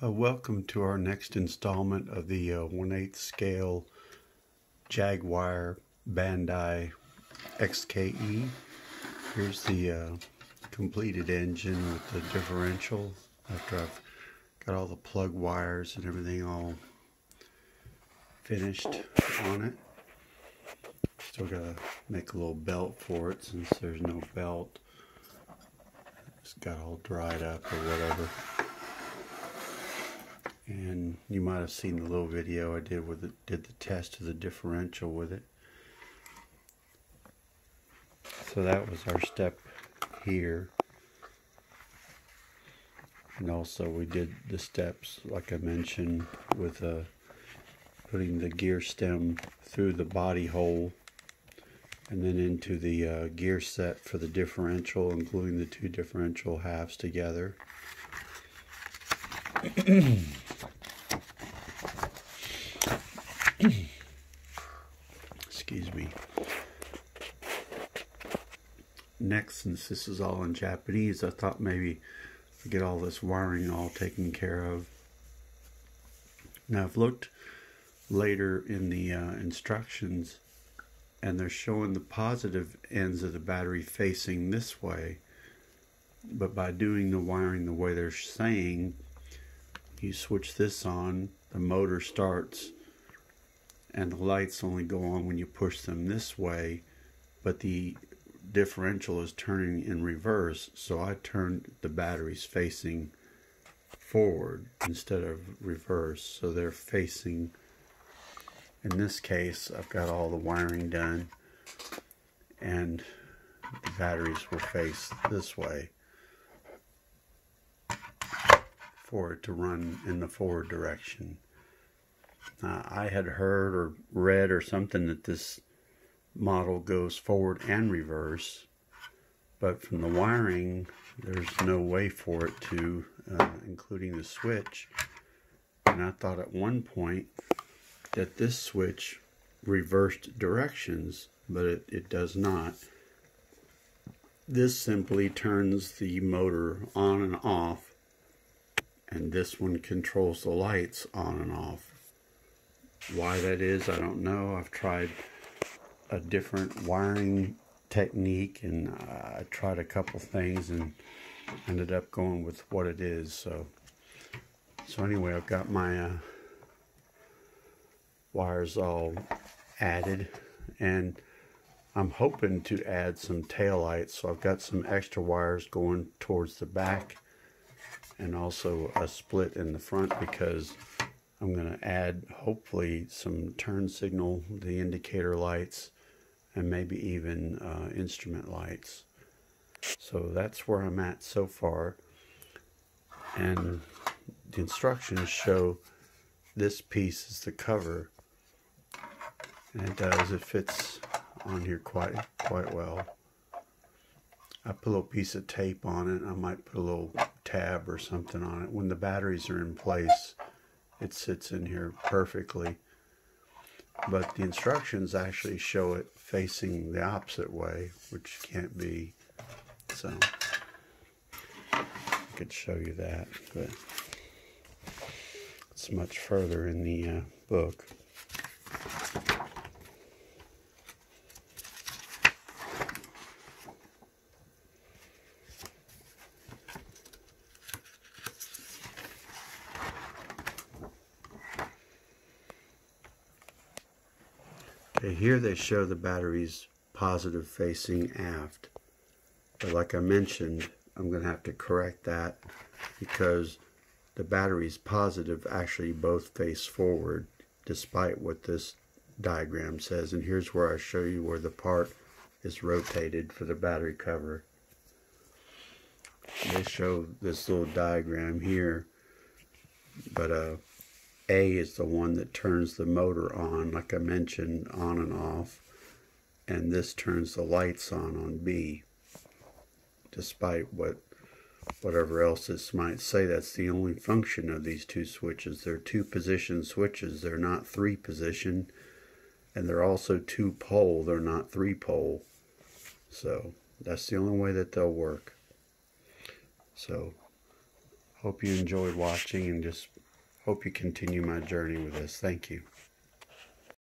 Welcome to our next installment of the 1/8 scale Jaguar Bandai XKE. Here's the completed engine with the differential after I've got all the plug wires and everything all finished on it. Still gotta make a little belt for it since there's no belt. It's got all dried up or whatever. And you might have seen the little video I did with it, did the test of the differential with it. So that was our step here. And also we did the steps, like I mentioned, with putting the gear stem through the body hole and then into the gear set for the differential, including the two differential halves together. Excuse me. Next, since this is all in Japanese, I thought maybe I'd get all this wiring all taken care of. Now I've looked later in the instructions, and they're showing the positive ends of the battery facing this way, but by doing the wiring the way they're saying, you switch this on, the motor starts, and the lights only go on when you push them this way, but the differential is turning in reverse, so I turned the batteries facing forward instead of reverse, so they're facing. In this case, I've got all the wiring done, and the batteries will face this way for it to run in the forward direction. I had heard or read or something that this model goes forward and reverse, but from the wiring there's no way for it to, including the switch. And I thought at one point that this switch reversed directions, but it does not. This simply turns the motor on and off, and this one controls the lights on and off. Why that is, I don't know. I've tried a different wiring technique, and I tried a couple things and ended up going with what it is. So anyway, I've got my wires all added, and I'm hoping to add some tail lights. So I've got some extra wires going towards the back, and also a split in the front, because I'm going to add hopefully some turn signal, the indicator lights, and maybe even instrument lights. So that's where I'm at so far. And the instructions show this piece is the cover, and it does. It fits on here quite well. I put a little piece of tape on it. I might put a little tab or something on it. When the batteries are in place, it sits in here perfectly. But the instructions actually show it facing the opposite way, which can't be. So I could show you that, but it's much further in the book. Okay, here they show the batteries positive facing aft, but like I mentioned, I'm going to have to correct that, because the batteries positive actually both face forward, despite what this diagram says. And here's where I show you where the part is rotated for the battery cover. They show this little diagram here, but A is the one that turns the motor on, like I mentioned, on and off, and this turns the lights on B. Despite whatever else this might say, that's the only function of these two switches. They're two position switches. They're not three position, and they're also two pole. They're not three pole. So that's the only way that they'll work. So Hope you enjoyed watching, and just hope you continue my journey with this. Thank you.